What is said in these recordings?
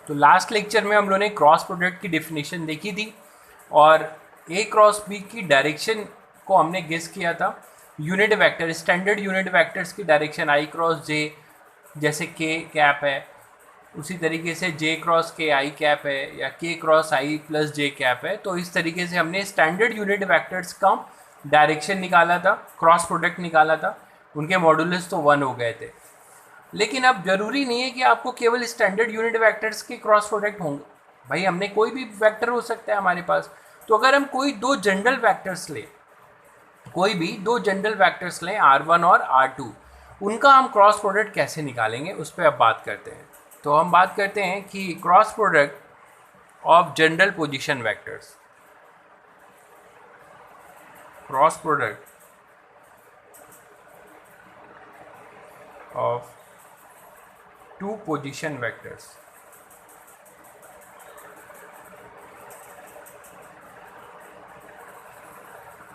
तो last lecture में हम लोगों ने क्रॉस प्रोडक्ट की डेफिनेशन देखी थी और ए क्रॉस बी की डायरेक्शन को हमने गेस किया था। Unit vector, standard unit vectors की डायरेक्शन आई क्रॉस जे, जैसे के कैप है उसी तरीके से जे क्रॉस के आई कैप है या के क्रॉस आई प्लस जे कैप है। तो इस तरीके से हमने स्टैंडर्ड यूनिट वेक्टर्स का डायरेक्शन निकाला था, क्रॉस प्रोडक्ट निकाला था। उनके मॉडुलस तो 1 हो गए थे। लेकिन अब जरूरी नहीं है कि आपको केवल स्टैंडर्ड यूनिट वेक्टर्स के क्रॉस प्रोडक्ट होंगे। भाई हमने कोई भी वेक्टर हो सकता है हमारे पास। तो अगर हम कोई दो जनरल वेक्टर्स लें, कोई भी दो जनरल वेक्टर्स लें R1 और R2, उनका हम क्रॉस प्रोडक्ट कैसे निकालेंगे उस पर अब बात करते हैं। तो हम बात करते हैं कि cross product of general position vectors, cross product of two position vectors.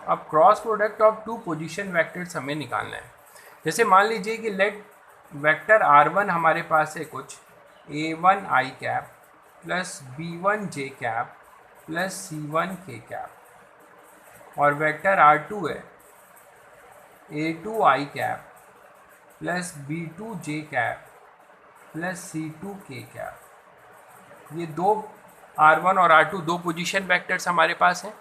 अब cross product of two position vectors हमें निकालना है। जैसे मान लीजिए कि लेट वेक्टर R1 हमारे पास है कुछ A1 आई कैप प्लस B1 जे कैप प्लस C1 के कैप, और वेक्टर R2 है A2 आई कैप प्लस B2 जे कैप प्लस C2 के कैप। ये दो R1 और R2 दो पोजीशन वेक्टर्स हमारे पास हैं।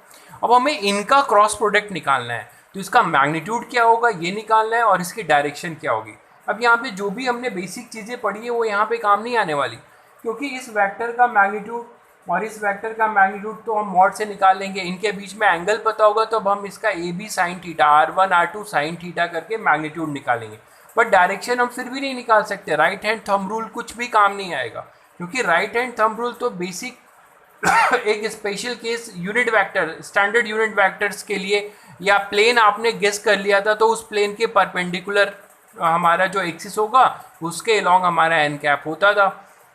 अब हमें इनका क्रॉस प्रोडक्ट निकालना है। तो इसका मैग्नीट्यूड क्या होगा ये निकालना है और इसकी डायरेक्शन क्या होगी। अब यहाँ पे जो भी हमने बेसिक चीज़ें पढ़ी है वो यहाँ पे काम नहीं आने वाली, क्योंकि इस वेक्टर का मैग्नीट्यूड और इस वेक्टर का मैग्नीट्यूड तो हम मॉड से निकाल लेंगे। इनके बीच में एंगल पता होगा तो अब हम इसका A B sine theta, R1 R2 sine theta करके मैग्नीट्यूड निकालेंगे। बट डायरेक्शन हम फिर भी नहीं निकाल सकते। राइट हैंड थंब रूल कुछ भी काम नहीं आएगा, क्योंकि राइट हैंड थंब रूल तो बेसिक एक special case unit vector, standard unit vectors के लिए, या प्लेन आपने गेस कर लिया था तो उस प्लेन के परपेंडिकुलर हमारा जो एक्सिस होगा उसके अलोंग हमारा एन कैप होता था।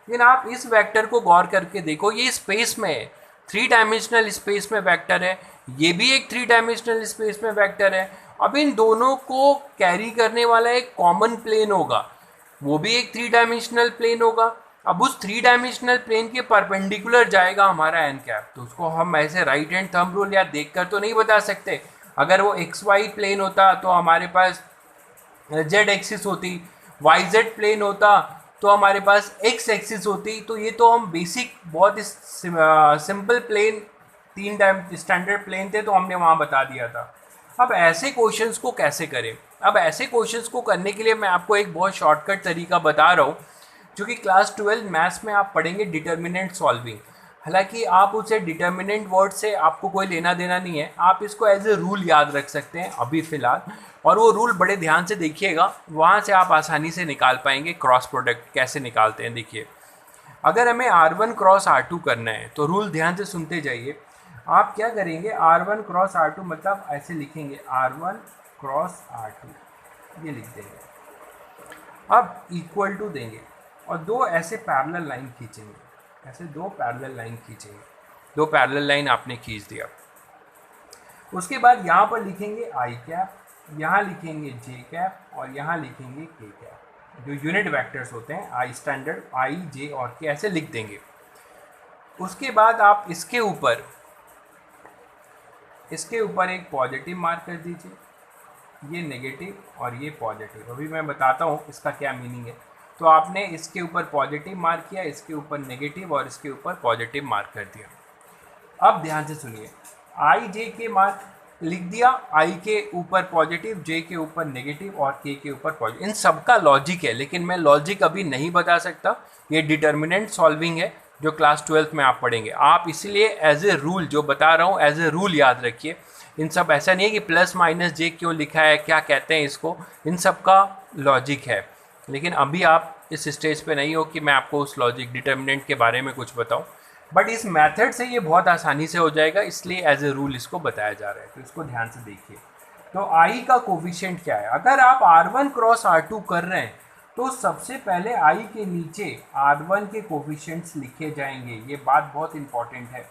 लेकिन आप इस वेक्टर को गौर करके देखो, ये स्पेस में है, 3 डायमेंशनल स्पेस में वेक्टर है, ये भी एक 3 डायमेंशनल स्पेस में वेक्टर है। अब इन दोनों को कैरी करने वाला एक कॉमन प्लेन होगा, वो भी एक 3 डायमेंशनल प्लेन होगा। अब उस 3 डायमेंशनल प्लेन के परपेंडिकुलर जाएगा हमारा एन कैप। तो उसको हम ऐसे राइट हैंड थंब रूल या देखकर तो नहीं बता सकते। अगर वो एक्स वाई प्लेन होता तो हमारे पास जेड एक्सिस होती, वाई जेड प्लेन होता तो हमारे पास एक्स एक्सिस होती। तो ये तो हम बेसिक बहुत सिंपल प्लेन 3 स्टैंडर्ड प्लेन थे तो हमने वहाँ बता दिया था। अब ऐसे क्वेश्चंस को कैसे करें? अब ऐसे क्वेश्चंस को करने के लिए मैं आपको एक बहुत शॉर्टकट तरीका बता रहा हूँ, जो कि क्लास 12 मैथ्स में आप पढ़ेंगे, डिटर्मिनेंट सॉल्विंग। हालांकि आप उसे डिटर्मिनेंट वर्ड से आपको कोई लेना देना नहीं है, आप इसको एज ए रूल याद रख सकते हैं अभी फ़िलहाल, और वो रूल बड़े ध्यान से देखिएगा, वहाँ से आप आसानी से निकाल पाएंगे क्रॉस प्रोडक्ट कैसे निकालते हैं। देखिए, अगर हमें R1 क्रॉस R2 करना है तो रूल ध्यान से सुनते जाइए। आप क्या करेंगे, R1 क्रॉस R2 मतलब ऐसे लिखेंगे R1 क्रॉस R2, ये लिख देंगे। अब इक्वल टू देंगे और दो ऐसे पैरेलल लाइन खींचेंगे, ऐसे दो पैरेलल लाइन खींचेंगे। दो पैरेलल लाइन आपने खींच दिया। उसके बाद यहाँ पर लिखेंगे आई कैप, यहाँ लिखेंगे जे कैप और यहाँ लिखेंगे के कैप। जो यूनिट वेक्टर्स होते हैं आई, स्टैंडर्ड आई जे और के, ऐसे लिख देंगे। उसके बाद आप इसके ऊपर एक पॉजिटिव मार्क कर दीजिए, ये नेगेटिव और ये पॉजिटिव। अभी मैं बताता हूँ इसका क्या मीनिंग है। तो आपने इसके ऊपर पॉजिटिव मार्क किया, इसके ऊपर नेगेटिव और इसके ऊपर पॉजिटिव मार्क कर दिया। अब ध्यान से सुनिए, आई जे के मार्क लिख दिया, आई के ऊपर पॉजिटिव, जे के ऊपर नेगेटिव और के ऊपर पॉजिटिव। इन सब का लॉजिक है, लेकिन मैं लॉजिक अभी नहीं बता सकता। ये डिटर्मिनेंट सॉल्विंग है जो क्लास 12 में आप पढ़ेंगे। आप इसलिए एज ए रूल जो बता रहा हूँ एज ए रूल याद रखिए। इन सब ऐसा नहीं है कि प्लस माइनस जे क्यों लिखा है, क्या कहते हैं इसको, इन सब का लॉजिक है। लेकिन अभी आप इस स्टेज पे नहीं हो कि मैं आपको उस लॉजिक डिटर्मिनेंट के बारे में कुछ बताऊं, बट इस मेथड से ये बहुत आसानी से हो जाएगा, इसलिए एज ए रूल इसको बताया जा रहा है। तो इसको ध्यान से देखिए। तो आई का कोफिशिएंट क्या है? अगर आप R1 क्रॉस R2 कर रहे हैं तो सबसे पहले आई के नीचे R1 के कोफिशिएंट्स लिखे जाएंगे। ये बात बहुत इंपॉर्टेंट है।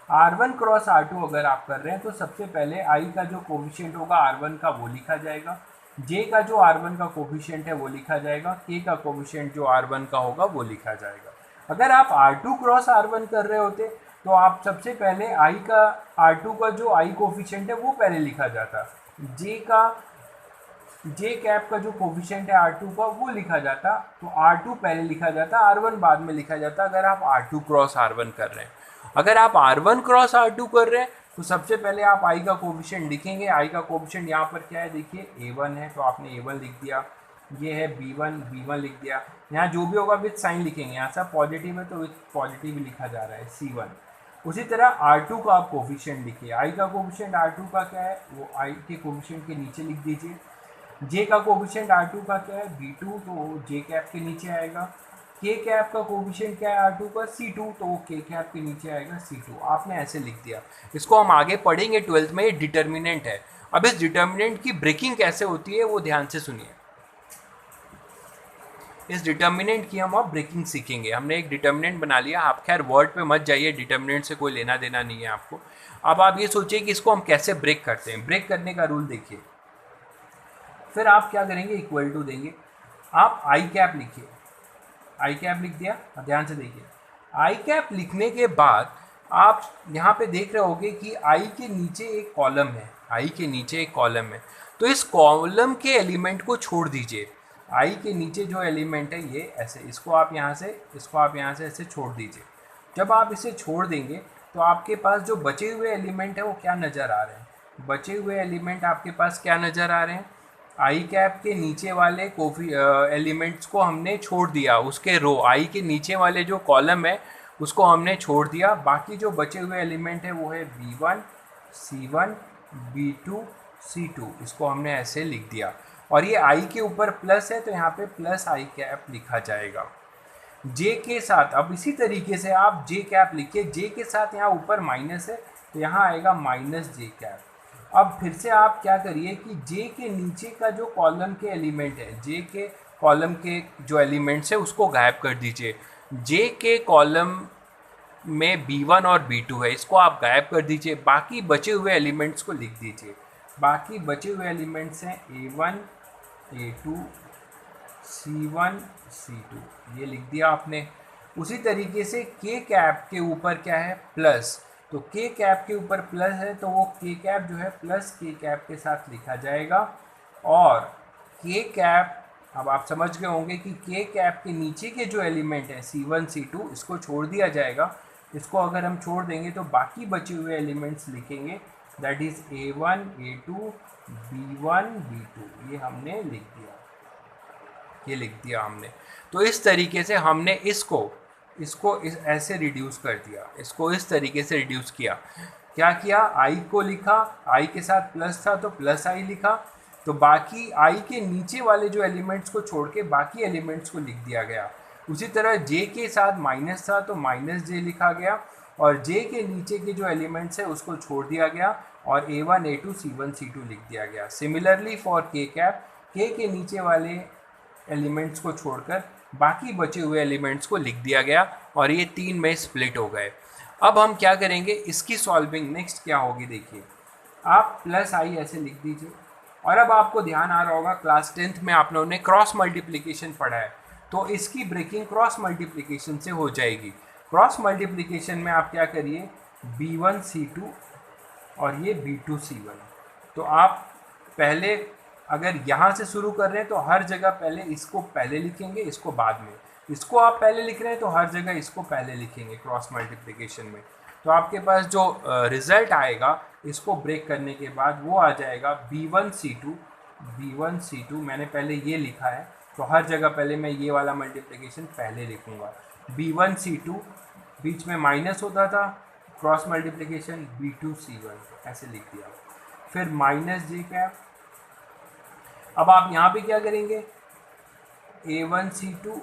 R1 क्रॉस R2 अगर आप कर रहे हैं तो सबसे पहले आई का जो कोफिशिएंट होगा R1 का वो लिखा जाएगा, जे का जो R1 का कोफिशिएंट है वो लिखा जाएगा, के का कोफिशिएंट जो R1 का होगा वो लिखा जाएगा। अगर आप R2 क्रॉस R1 कर रहे होते तो आप सबसे पहले I का R2 का जो I कोफिशिएंट है वो पहले लिखा जाता, जे कैप का जो कोफिशिएंट है R2 का वो लिखा जाता, तो R2 पहले लिखा जाता, R1 बाद में लिखा जाता अगर आप R2 क्रॉस R1 कर रहे हैं। अगर आप R1 क्रॉस R2 कर रहे हैं तो सबसे पहले आप I का कोफिशिएंट लिखेंगे। I का कोफिशिएंट यहाँ पर क्या है देखिए A1 है, तो आपने A1 लिख दिया। ये है B1 लिख दिया। यहाँ जो भी होगा विथ साइन लिखेंगे, यहाँ सब पॉजिटिव है तो विथ पॉजिटिव लिखा जा रहा है C1। उसी तरह R2 का आप कोफिशिएंट लिखिए। I का कोफिशिएंट R2 का क्या है वो I के कोफिशिएंट के नीचे लिख दीजिए। जे का कोफिशिएंट R2 का क्या है B2, तो जे कैप के नीचे आएगा। के कैप का कोफिशिएंट क्या है R2 का C2, तो वो के कैप के नीचे आएगा C2। आपने ऐसे लिख दिया। इसको हम आगे पढ़ेंगे 12th में, ये डिटर्मिनेंट है। अब इस डिटर्मिनेंट की ब्रेकिंग कैसे होती है वो ध्यान से सुनिए। इस डिटर्मिनेंट की हम अब ब्रेकिंग सीखेंगे। हमने एक डिटर्मिनेंट बना लिया। आप खैर वर्ड पे मत जाइए, डिटर्मिनेंट से कोई लेना देना नहीं है आपको। अब आप ये सोचिए कि इसको हम कैसे ब्रेक करते हैं। ब्रेक करने का रूल देखिए। फिर आप क्या करेंगे, इक्वल टू देंगे। आप आई कैप लिखिए। आई कैप लिख दिया। ध्यान से देखिए, आई कैप लिखने के बाद आप यहाँ पे देख रहे होगे कि आई के नीचे एक कॉलम है। आई के नीचे एक कॉलम है, तो इस कॉलम के एलिमेंट को छोड़ दीजिए। आई के नीचे जो एलिमेंट है ये ऐसे, इसको आप यहाँ से ऐसे छोड़ दीजिए। जब आप इसे छोड़ देंगे तो आपके पास जो बचे हुए एलिमेंट है वो क्या नज़र आ रहे हैं। बचे हुए एलिमेंट आपके पास क्या नज़र आ रहे हैं, आई कैप के नीचे वाले एलिमेंट्स को हमने छोड़ दिया। उसके रो आई के नीचे वाले जो कॉलम है उसको हमने छोड़ दिया। बाकी जो बचे हुए एलिमेंट है वो है B1 C1 B2 C2। इसको हमने ऐसे लिख दिया। और ये आई के ऊपर प्लस है तो यहाँ पे प्लस आई कैप लिखा जाएगा। जे के साथ अब इसी तरीके से आप जे कैप लिखिए। जे के साथ यहाँ ऊपर माइनस है तो यहाँ आएगा माइनस जे कैप। अब फिर से आप क्या करिए कि जे के नीचे का जो कॉलम के एलिमेंट है, जे के कॉलम के जो एलिमेंट्स है उसको गायब कर दीजिए। जे के कॉलम में B1 और B2 है, इसको आप गायब कर दीजिए। बाकी बचे हुए एलिमेंट्स को लिख दीजिए। बाकी बचे हुए एलिमेंट्स हैं A1 A2 C1 C2, ये लिख दिया आपने। उसी तरीके से के कैप के ऊपर क्या है प्लस, तो के कैप के ऊपर प्लस है तो वो के कैप जो है प्लस के कैप के साथ लिखा जाएगा। और के कैप, अब आप समझ गए होंगे कि के कैप के नीचे के जो एलिमेंट है C1 C2 इसको छोड़ दिया जाएगा। इसको अगर हम छोड़ देंगे तो बाकी बचे हुए एलिमेंट्स लिखेंगे, that is A1 A2 B1 B2। ये हमने लिख दिया, ये लिख दिया हमने। तो इस तरीके से हमने इसको ऐसे रिड्यूस कर दिया। इसको इस तरीके से रिड्यूस किया। क्या किया, आई को लिखा, आई के साथ प्लस था तो प्लस आई लिखा। तो बाकी आई के नीचे वाले जो एलिमेंट्स को छोड़ के बाकी एलिमेंट्स को लिख दिया गया। उसी तरह जे के साथ माइनस था तो माइनस जे लिखा गया। और जे के नीचे के जो एलिमेंट्स है उसको छोड़ दिया गया और A1 A2 C1 C2 लिख दिया गया। सिमिलरली फॉर के कैप, के के नीचे वाले एलिमेंट्स को छोड़कर बाकी बचे हुए एलिमेंट्स को लिख दिया गया और ये 3 में स्प्लिट हो गए। अब हम क्या करेंगे, इसकी सॉल्विंग नेक्स्ट क्या होगी देखिए। आप प्लस आई ऐसे लिख दीजिए। और अब आपको ध्यान आ रहा होगा क्लास 10th में आप लोगों ने क्रॉस मल्टीप्लिकेशन पढ़ा है, तो इसकी ब्रेकिंग क्रॉस मल्टीप्लिकेशन से हो जाएगी। क्रॉस मल्टीप्लिकेशन में आप क्या करिए, B1 C2 और ये B2 C1। तो आप पहले अगर यहाँ से शुरू कर रहे हैं तो हर जगह पहले इसको पहले लिखेंगे, इसको बाद में। इसको आप पहले लिख रहे हैं तो हर जगह इसको पहले लिखेंगे क्रॉस मल्टीप्लिकेशन में। तो आपके पास जो रिज़ल्ट आएगा इसको ब्रेक करने के बाद वो आ जाएगा B1 C2। मैंने पहले ये लिखा है तो हर जगह पहले मैं ये वाला मल्टीप्लिकेशन पहले लिखूँगा। B1 C2 बीच में माइनस होता था, क्रॉस मल्टीप्लिकेशन B2 C1 ऐसे लिख दिया। फिर माइनस जे कैप। अब आप यहाँ पे क्या करेंगे, A1 C2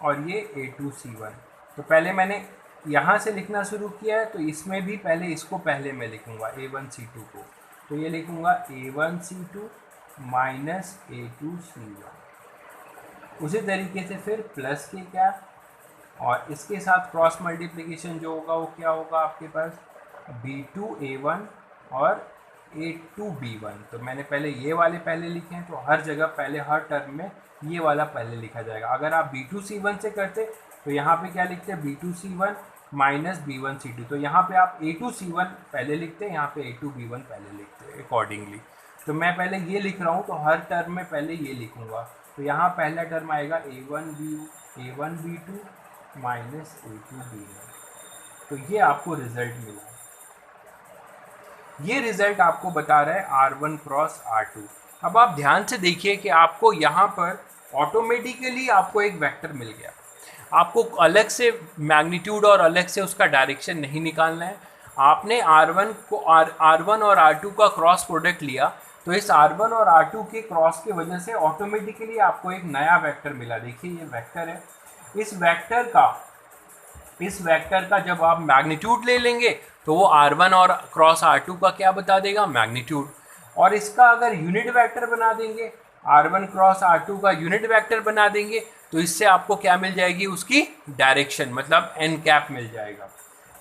और ये A2 C1। तो पहले मैंने यहाँ से लिखना शुरू किया है तो इसमें भी पहले इसको पहले मैं लिखूँगा A1 C2 को। तो ये लिखूँगा A1 C2 minus A2 C1। उसी तरीके से फिर प्लस के कैप और इसके साथ क्रॉस मल्टीप्लिकेशन जो होगा वो क्या होगा आपके पास, B2 A1 और A2 B1। तो मैंने पहले ये वाले पहले लिखे हैं तो हर जगह पहले हर टर्म में ये वाला पहले लिखा जाएगा। अगर आप B2 C1 से करते तो यहाँ पे क्या लिखते हैं B2C1 माइनस B1C2। तो यहाँ पे आप A2C1 पहले लिखते हैं, यहाँ पे A2B1 पहले लिखते हैं अकॉर्डिंगली। तो मैं पहले ये लिख रहा हूँ तो हर टर्म में पहले ये लिखूँगा। तो यहाँ पहला टर्म आएगा A1B2 माइनस A2B1। तो ये आपको रिजल्ट मिला। ये रिजल्ट आपको बता रहा है R1 क्रॉस R2। अब आप ध्यान से देखिए कि आपको यहाँ पर ऑटोमेटिकली आपको एक वेक्टर मिल गया। आपको अलग से मैग्नीट्यूड और अलग से उसका डायरेक्शन नहीं निकालना है। आपने R1 और R2 का क्रॉस प्रोडक्ट लिया, तो इस R1 और R2 के क्रॉस की वजह से ऑटोमेटिकली आपको एक नया वेक्टर मिला। देखिए ये वेक्टर है। इस वेक्टर का जब आप मैग्नीट्यूड ले लेंगे तो वो R1 और क्रॉस R2 का क्या बता देगा, मैग्नीट्यूड। और इसका अगर यूनिट वेक्टर बना देंगे, R1 क्रॉस R2 का यूनिट वेक्टर बना देंगे, तो इससे आपको क्या मिल जाएगी, उसकी डायरेक्शन, मतलब n कैप मिल जाएगा।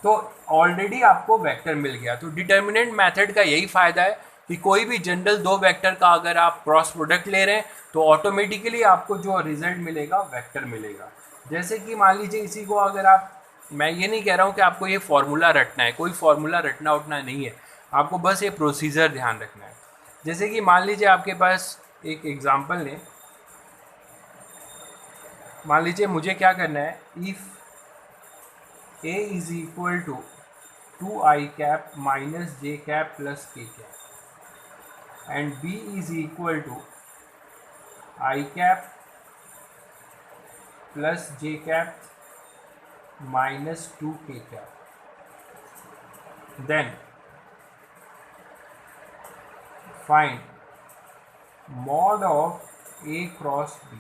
तो ऑलरेडी आपको वेक्टर मिल गया। तो डिटर्मिनेंट मेथड का यही फ़ायदा है कि कोई भी जनरल दो वेक्टर का अगर आप क्रॉस प्रोडक्ट ले रहे हैं तो ऑटोमेटिकली आपको जो रिजल्ट मिलेगा वेक्टर मिलेगा। जैसे कि मान लीजिए इसी को अगर आप, मैं ये नहीं कह रहा हूँ कि आपको ये फॉर्मूला रटना है, कोई फॉर्मूला रटना उठना नहीं है, आपको बस ये प्रोसीजर ध्यान रखना है। जैसे कि मान लीजिए आपके पास एक एग्जांपल लें, मान लीजिए मुझे क्या करना है, if A is equal to 2i cap minus j cap plus k cap and B is equal to i cap plus j cap minus 2k cap, then find mod of A cross B।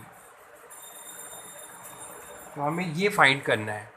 तो हमें ये find करना है।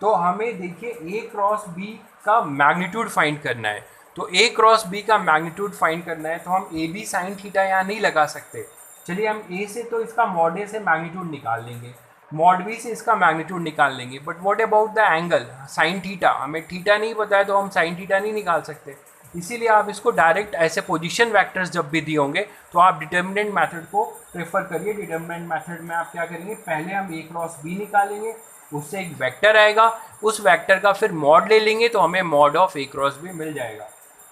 तो हमें देखिए A cross B का magnitude find करना है। तो A क्रॉस B का मैग्नीट्यूड फाइंड करना है तो हम AB साइन थीटा यहाँ नहीं लगा सकते। चलिए हम A से तो इसका मॉड A से मैग्नीट्यूड निकाल लेंगे, मॉड B से इसका मैग्नीट्यूड निकाल लेंगे, but what about the angle sine theta, हमें थीटा नहीं पता है तो हम साइन थीटा नहीं निकाल सकते। इसीलिए आप इसको डायरेक्ट ऐसे पोजीशन वेक्टर्स जब भी दिए होंगे तो आप डिटर्मिनेंट मेथड को प्रेफर करिए। डिटर्मिनेंट मेथड में आप क्या करेंगे, पहले हम A क्रॉस B निकालेंगे, उससे एक वेक्टर आएगा, उस वेक्टर का फिर मॉड ले लेंगे तो हमें mod of A cross B मिल जाएगा।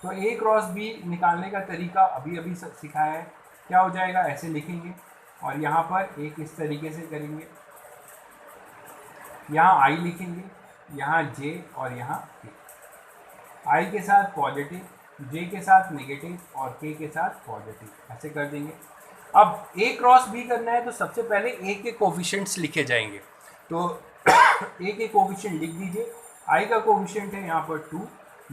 तो A क्रॉस B निकालने का तरीका अभी अभी सिखाया है। क्या हो जाएगा, ऐसे लिखेंगे और यहाँ पर एक इस तरीके से करेंगे, यहाँ I लिखेंगे, यहाँ J और यहाँ K। I के साथ पॉजिटिव, J के साथ नेगेटिव और K के साथ पॉजिटिव, ऐसे कर देंगे। अब A क्रॉस B करना है तो सबसे पहले A के कोफिशिएंट्स लिखे जाएंगे। तो A के कोफिशिएंट लिख दीजिए। I का कोफिशिएंट है यहाँ पर 2,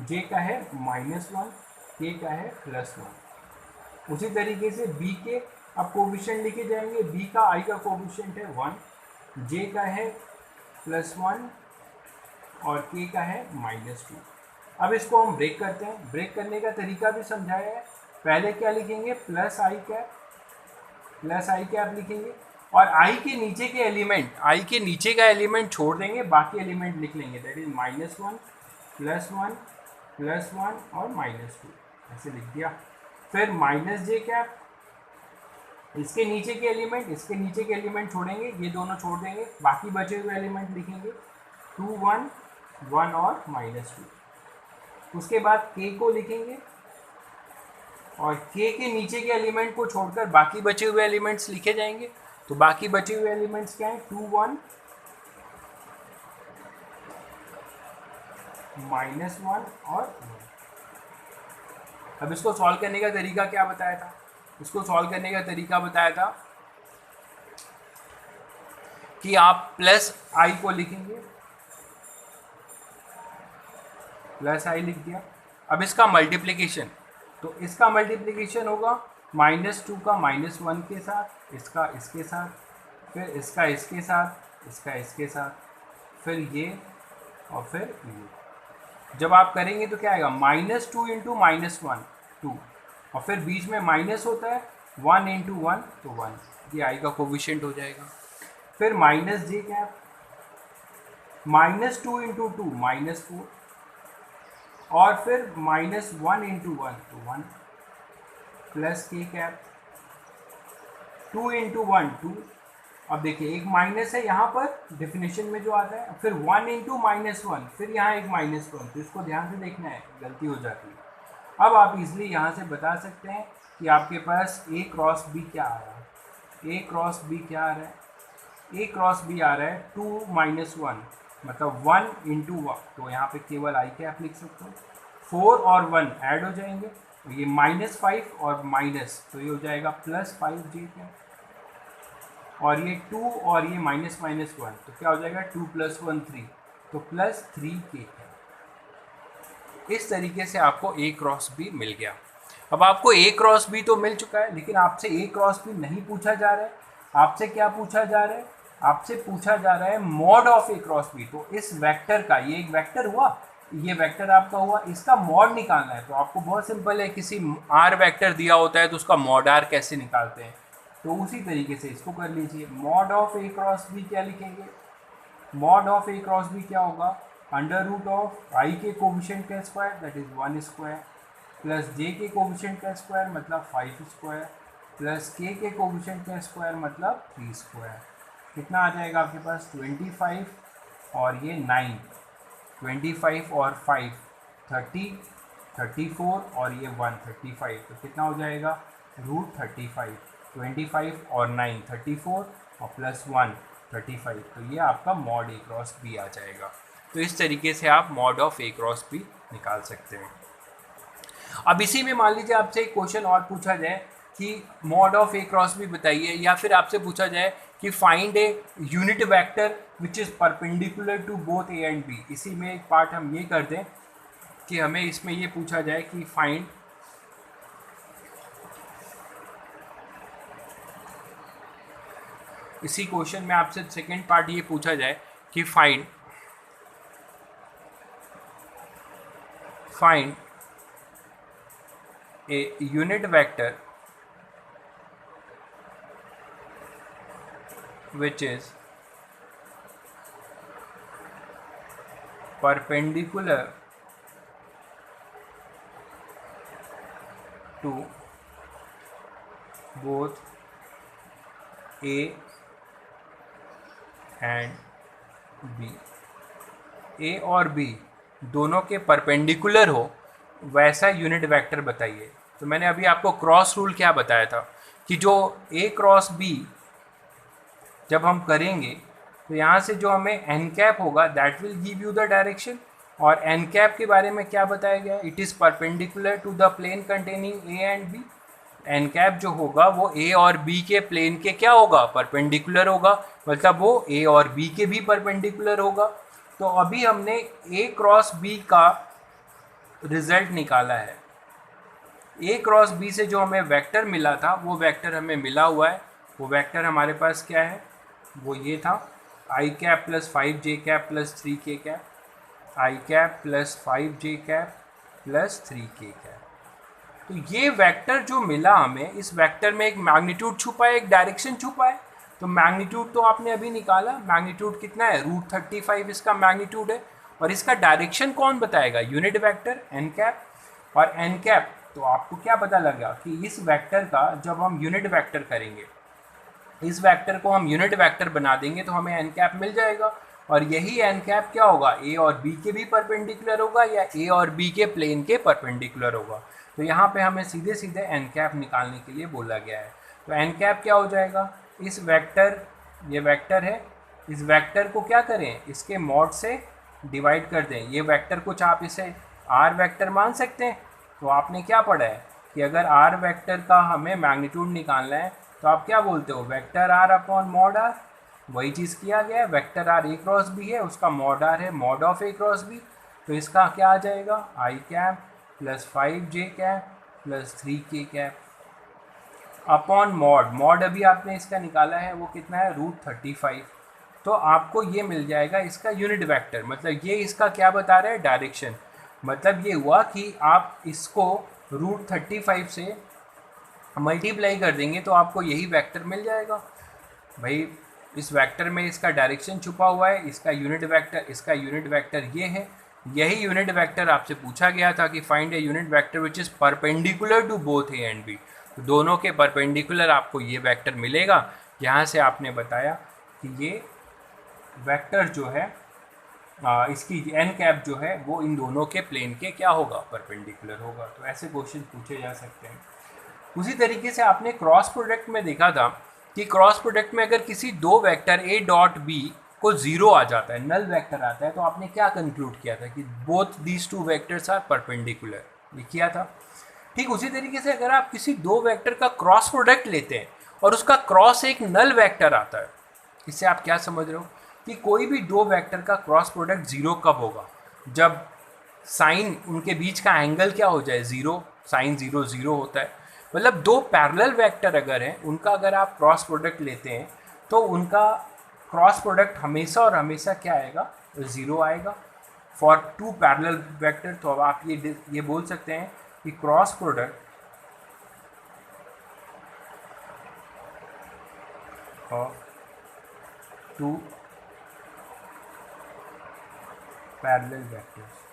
J का है -1, K का है +1। उसी तरीके से B के अब कोफिशिएंट लिखे जाएंगे। B का I का कोफिशिएंट है 1, J का है +1 और K का है -2। अब इसको हम ब्रेक करते हैं। ब्रेक करने का तरीका भी समझाया है। पहले क्या लिखेंगे, प्लस आई कैप लिखेंगे और I के नीचे के एलिमेंट, I के नीचे का एलिमेंट छोड़ देंगे, बाकी एलिमेंट लिख लेंगे, दैट इज -1 +1 +1 और -2, ऐसे लिख दिया। फिर -j कैप, इसके नीचे के एलिमेंट छोड़ेंगे, ये दोनों छोड़ देंगे, बाकी बचे हुए एलिमेंट लिखेंगे 2 1 1 और -2। उसके बाद K को लिखेंगे और K के नीचे के एलिमेंट को छोड़कर बाकी बचे हुए एलिमेंट्स लिखे जाएंगे। तो बाकी बचे हुए एलिमेंट्स क्या हैं, 2 1 -1 और 1। अब इसको सॉल्व करने का तरीका क्या बताया था, इसको सॉल्व करने का तरीका बताया था कि आप प्लस I को लिखेंगे, प्लस I लिख दिया। अब इसका मल्टीप्लिकेशन, तो इसका मल्टीप्लिकेशन होगा -2 का -1 के साथ, इसका इसके साथ, फिर इसका इसके साथ, इसका इसके साथ, फिर ये और फिर ये। जब आप करेंगे तो क्या आएगा, -2 × -1 2 और फिर बीच में माइनस होता है, 1 × 1 तो 1, ये I का कोफिशिएंट हो जाएगा। फिर -j कैप, -2 × 2 -4 और फिर -1 × 1 तो 1 प्लस K कैप, 2 × 1 2 अब देखिए एक माइनस है यहाँ पर डेफिनेशन में जो आता है, फिर 1 इंटू -1, फिर यहाँ एक -1, तो इसको ध्यान से देखना है, गलती हो जाती है। अब आप इजली यहाँ से बता सकते हैं कि आपके पास A क्रॉस B क्या आ रहा है। A क्रॉस B क्या आ रहा है? A क्रॉस B आ रहा है 2 - 1, मतलब 1 इंटू 1, तो यहाँ पे केवल आई कैप लिख सकते हो। 4 और 1 ऐड हो जाएंगे, तो ये -5 और माइनस, तो ये हो जाएगा +5 जे कैप, और ये 2 और ये -1, तो क्या हो जाएगा 2 + 1 3, तो +3 के कैप। इस तरीके से आपको A क्रॉस B मिल गया। अब आपको A क्रॉस B तो मिल चुका है, लेकिन आपसे A क्रॉस B नहीं पूछा जा रहा है। आपसे क्या पूछा जा रहा है? आपसे पूछा जा रहा है mod of A cross B। तो इस वेक्टर का, ये एक वेक्टर हुआ, ये वेक्टर आपका हुआ, इसका मॉड निकालना है। तो आपको बहुत सिंपल है, किसी R वेक्टर दिया होता है तो उसका मॉड R कैसे निकालते हैं, तो उसी तरीके से इसको कर लीजिए। Mod of A cross B क्या लिखेंगे? Mod of A cross B क्या होगा? अंडर रूट ऑफ आई के कोफिशिएंट का square, that is 1 square, plus j के कोफिशिएंट का स्क्वायर मतलब 5 स्क्वायर, प्लस के कोफिशिएंट का स्क्वायर मतलब 3 स्क्वायर। कितना आ जाएगा आपके पास? 25 और ये 9, 25 और 5 30, 34 और ये 1 35, तो कितना हो जाएगा? √35। 25 और 9 34 और प्लस 1 35, तो ये आपका मॉड A क्रॉस B आ जाएगा। तो इस तरीके से आप mod of A cross B निकाल सकते हैं। अब इसी में मान लीजिए आपसे एक क्वेश्चन और पूछा जाए कि mod of A cross B बताइए, या फिर आपसे पूछा जाए कि find a unit vector which is perpendicular to both A and B। इसी में एक पार्ट हम ये कर दें कि हमें इसमें ये पूछा जाए कि फाइंड इसी क्वेश्चन में आपसे सेकेंड पार्ट ये पूछा जाए कि find a unit vector which is perpendicular to both A and B। A और B दोनों के परपेंडिकुलर हो वैसा यूनिट वेक्टर बताइए। तो मैंने अभी आपको क्रॉस रूल क्या बताया था कि जो A क्रॉस B जब हम करेंगे तो यहाँ से जो हमें एन कैप होगा that will give you the direction. और एन कैप के बारे में क्या बताया गया? It is perpendicular to the plane containing A and B. N cap जो होगा वो ए और बी के प्लेन के क्या होगा? परपेंडिकुलर होगा, मतलब वो ए और बी के भी परपेंडिकुलर होगा। तो अभी हमने ए क्रॉस बी का रिजल्ट निकाला है। ए क्रॉस बी से जो हमें वेक्टर मिला था वो वेक्टर हमें मिला हुआ है। वो वेक्टर हमारे पास क्या है? वो ये था i cap plus 5 cap plus 3 cap, i cap plus 5 cap plus 3 cap. तो ये वेक्टर जो मिला हमें, इस वेक्टर में एक मैग्नीट्यूड छुपा है, एक डायरेक्शन छुपा है। तो मैग्नीट्यूड तो आपने अभी निकाला, मैग्नीट्यूड कितना है? √35 इसका मैग्नीट्यूड है। और इसका डायरेक्शन कौन बताएगा? Unit vector n cap. और एन कैप तो आपको क्या पता लगा कि इस वेक्टर का जब हम यूनिट वेक्टर करेंगे, इस वेक्टर को हम यूनिट वेक्टर बना देंगे तो हमें एन कैप मिल जाएगा। और यही एन कैप क्या होगा? ए और बी के भी परपेंडिकुलर होगा या ए और बी के प्लेन के परपेंडिकुलर होगा। तो यहाँ पे हमें सीधे सीधे एन कैप निकालने के लिए बोला गया है। तो एन कैप क्या हो जाएगा? इस वेक्टर, ये वेक्टर है, इस वेक्टर को क्या करें? इसके मॉड से डिवाइड कर दें। ये वेक्टर कुछ आप इसे आर वेक्टर मान सकते हैं। तो आपने क्या पढ़ा है कि अगर आर वेक्टर का हमें मैग्नीट्यूड निकालना है तो आप क्या बोलते हो? Vector R upon mod R. वही चीज़ किया गया है। Vector R A cross B है, उसका मॉड आर है mod of A cross B. तो इसका क्या आ जाएगा? I cap plus 5 cap plus 3 cap upon mod. Mod अभी आपने इसका निकाला है, वो कितना है? √35। तो आपको ये मिल जाएगा इसका यूनिट वेक्टर। मतलब ये इसका क्या बता रहा है? डायरेक्शन। मतलब ये हुआ कि आप इसको √35 से मल्टीप्लाई कर देंगे तो आपको यही वेक्टर मिल जाएगा। भाई इस वेक्टर में इसका डायरेक्शन छुपा हुआ है, इसका यूनिट वेक्टर, इसका यूनिट वेक्टर ये है। यही यूनिट वेक्टर आपसे पूछा गया था कि find a unit vector which is perpendicular to both A and B. तो दोनों के परपेंडिकुलर आपको ये वेक्टर मिलेगा। यहाँ से आपने बताया कि ये वेक्टर जो है इसकी एन कैप जो है वो इन दोनों के प्लेन के क्या होगा, परपेंडिकुलर होगा। तो ऐसे क्वेश्चन पूछे जा सकते हैं। उसी तरीके से आपने क्रॉस प्रोडक्ट में देखा था कि क्रॉस प्रोडक्ट में अगर किसी दो वेक्टर ए डॉट बी को जीरो आ जाता है, नल वेक्टर आता है, तो आपने क्या कंक्लूड किया था कि both these two vectors are perpendicular, ये किया था। ठीक उसी तरीके से अगर आप किसी दो वेक्टर का क्रॉस प्रोडक्ट लेते हैं और उसका क्रॉस एक नल वेक्टर आता है, इससे आप क्या समझ रहे हो कि कोई भी दो वेक्टर का क्रॉस प्रोडक्ट जीरो कब होगा, जब साइन उनके बीच का एंगल क्या हो जाए, जीरो, साइन जीरो जीरो होता है। मतलब दो पैरेलल वेक्टर अगर हैं, उनका अगर आप क्रॉस प्रोडक्ट लेते हैं तो उनका क्रॉस प्रोडक्ट हमेशा और हमेशा क्या आएगा, ज़ीरो आएगा फॉर टू पैरेलल वेक्टर। तो अब आप ये बोल सकते हैं कि cross product of two parallel vectors,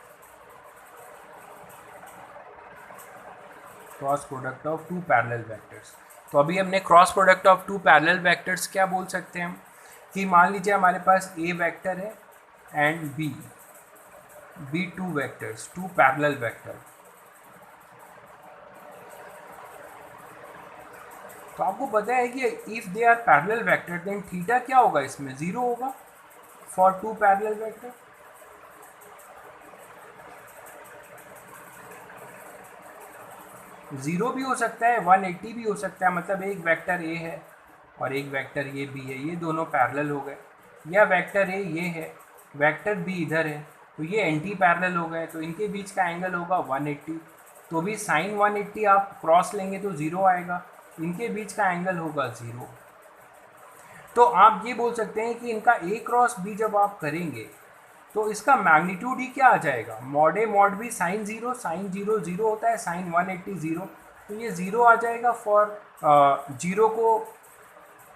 cross product of two parallel vectors. तो अभी हमने cross product of two parallel vectors क्या बोल सकते हैं हम कि मान लीजिए हमारे पास ए वेक्टर है and B two vectors, two parallel vector. तो आपको पता है कि if they are parallel vector then theta क्या होगा, इसमें जीरो होगा for two parallel vector. Zero भी हो सकता है, 180 भी हो सकता है, मतलब एक वेक्टर ए है और एक वेक्टर ये बी है, ये दोनों पैरेलल हो गए, या वेक्टर ए ये है, वेक्टर बी इधर है, तो ये एंटी पैरेलल हो गए, तो इनके बीच का एंगल होगा 180। तो भी साइन 180 आप क्रॉस लेंगे तो ज़ीरो आएगा, इनके बीच का एंगल होगा ज़ीरो। तो आप ये बोल सकते हैं कि इनका ए क्रॉस बी जब आप करेंगे तो इसका मैग्नीट्यूड ही क्या आ जाएगा, mod A mod B sine zero, sine zero zero होता है, साइन 180 जीरो, तो ये ज़ीरो आ जाएगा फॉर जीरो को,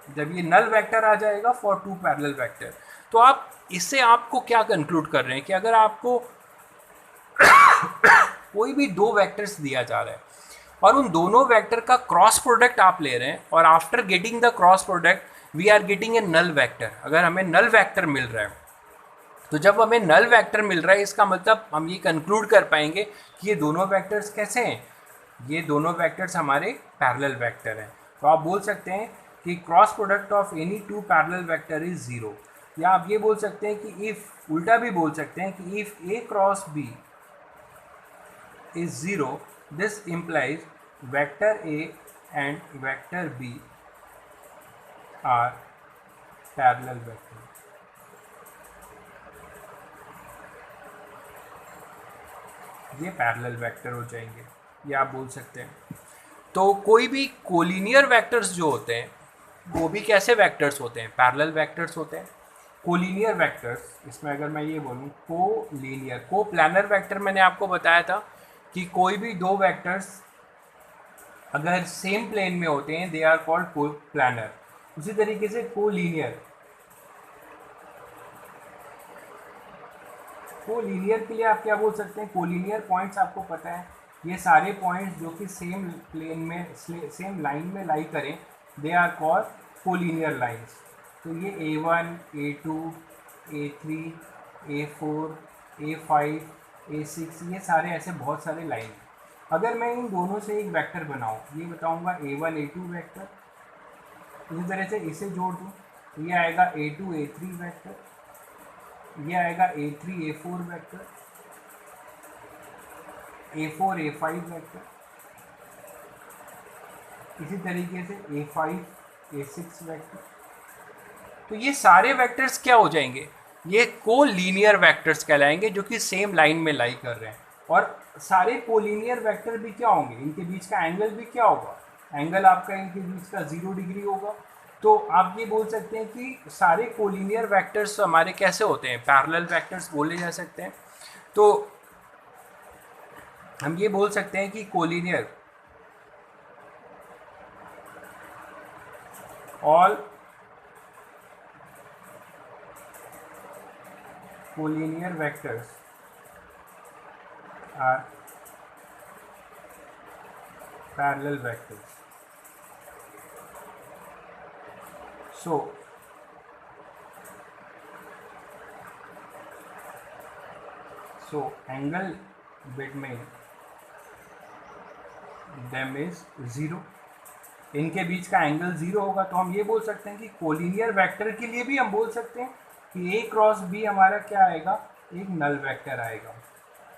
जब ये नल वेक्टर आ जाएगा फॉर टू पैरेलल वेक्टर। तो आप इससे आपको क्या कंक्लूड कर रहे हैं कि अगर आपको कोई भी दो वेक्टर्स दिया जा रहा है और उन दोनों वेक्टर का क्रॉस प्रोडक्ट आप ले रहे हैं और after getting the cross product we are getting a null vector, अगर हमें नल वेक्टर मिल रहा है, तो जब हमें नल वेक्टर मिल रहा है इसका मतलब हम ये कंक्लूड कर पाएंगे कि ये दोनों वेक्टर्स कैसे हैं, ये दोनों वेक्टर्स हमारे पैरेलल वेक्टर हैं। तो आप बोल सकते हैं कि cross product of any two parallel vector is zero, या आप ये बोल सकते हैं कि इफ़, उल्टा भी बोल सकते हैं कि if A cross B is zero this implies vector A and vector B are parallel vector. ये पैरेलल वेक्टर हो जाएंगे, ये आप बोल सकते हैं। तो कोई भी कोलिनियर वेक्टर्स जो होते हैं वो भी कैसे वेक्टर्स होते हैं, पैरेलल वेक्टर्स होते हैं। कोलिनियर वेक्टर्स, इसमें अगर मैं ये बोलूँ कोलिनियर, को प्लानर वेक्टर मैंने आपको बताया था कि कोई भी दो वेक्टर्स अगर सेम प्लेन में होते हैं दे आर कॉल्ड को प्लानर। उसी तरीके से कोलिनियर, कोलिनियर के लिए आप क्या बोल सकते हैं, कोलिनियर पॉइंट्स आपको पता है ये सारे पॉइंट्स जो कि सेम प्लेन में, सेम लाइन में लाई करें, they are called collinear lines. तो ये A1, A2, A3, A4, A5, A6, ये सारे ऐसे बहुत सारे लाइन। अगर मैं इन दोनों से एक वेक्टर बनाऊँ, ये बताऊँगा A1, A2 वेक्टर, इसी तरह से इसे जोड़ दूँ, ये आएगा A2, A3 वेक्टर, ये आएगा A3, A4 vector, A4, A5 vector, इसी तरीके से A5, A6 वेक्टर। तो ये सारे वेक्टर्स क्या हो जाएंगे, ये कोलिनियर वेक्टर्स कहलाएंगे जो कि सेम लाइन में लाई कर रहे हैं। और सारे कोलिनियर वेक्टर भी क्या होंगे, इनके बीच का एंगल भी क्या होगा, एंगल आपका इनके बीच का 0 डिग्री होगा। तो आप ये बोल सकते हैं कि सारे कोलिनियर वेक्टर्स हमारे कैसे होते हैं, पैरेलल वेक्टर्स बोले जा सकते हैं। तो हम ये बोल सकते हैं कि collinear, all collinear vectors are parallel vectors. So angle between them is 0, इनके बीच का एंगल 0 होगा। तो हम ये बोल सकते हैं कि कोलिनियर वेक्टर के लिए भी हम बोल सकते हैं कि A क्रॉस B हमारा क्या आएगा, एक नल वेक्टर आएगा।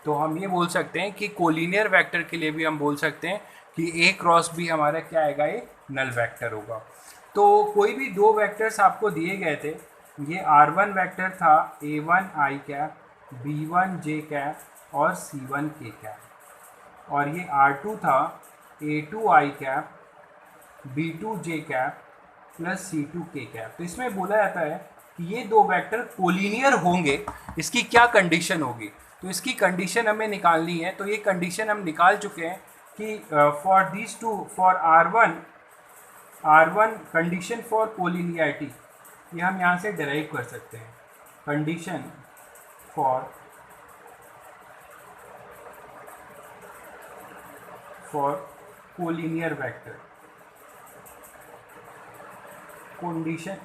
तो हम ये बोल सकते हैं कि कोलिनियर वेक्टर के लिए भी हम बोल सकते हैं कि A क्रॉस B हमारा क्या आएगा, एक नल वेक्टर होगा। तो कोई भी दो वेक्टर्स आपको दिए गए थे, ये R1 वेक्टर था A1 I cap, B1 J cap और C1 K कैप, और ये R2 था A2 I cap, B2 J cap plus C2 K cap. तो इसमें बोला जाता है कि ये दो वेक्टर कोलिनियर होंगे, इसकी क्या कंडीशन होगी। तो इसकी कंडीशन हमें निकालनी है। तो ये कंडीशन हम निकाल चुके हैं कि for these two, for R1 condition for collinearity, ये हम यहाँ से डिराइव कर सकते हैं। Condition for collinear vector,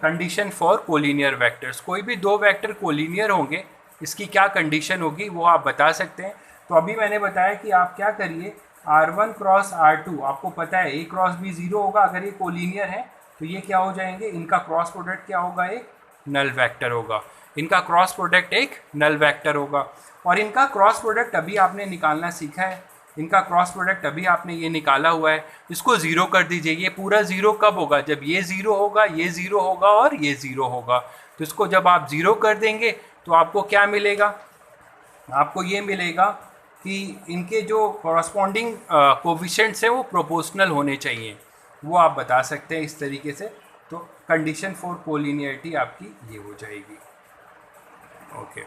condition for collinear vectors, कोई भी दो वेक्टर कोलिनियर होंगे, इसकी क्या कंडीशन होगी वो आप बता सकते हैं। तो अभी मैंने बताया कि आप क्या करिए, R1 क्रॉस R2, आपको पता है A क्रॉस B 0 होगा अगर ये कोलिनियर है, तो ये क्या हो जाएंगे, इनका क्रॉस प्रोडक्ट क्या होगा, एक नल वेक्टर होगा। इनका क्रॉस प्रोडक्ट एक नल वेक्टर होगा। और इनका क्रॉस प्रोडक्ट अभी आपने निकालना सीखा है, इनका क्रॉस प्रोडक्ट अभी आपने ये निकाला हुआ है। इसको ज़ीरो कर दीजिए। ये पूरा ज़ीरो कब होगा, जब ये ज़ीरो होगा, ये ज़ीरो होगा और ये ज़ीरो होगा। तो इसको जब आप ज़ीरो कर देंगे तो आपको क्या मिलेगा, आपको ये मिलेगा कि इनके जो कॉरस्पॉन्डिंग कोफिशिएंट्स हैं वो प्रोपोर्शनल होने चाहिए, वो आप बता सकते हैं इस तरीके से। तो कंडीशन फॉर कोलिनियरिटी आपकी ये हो जाएगी। ओके।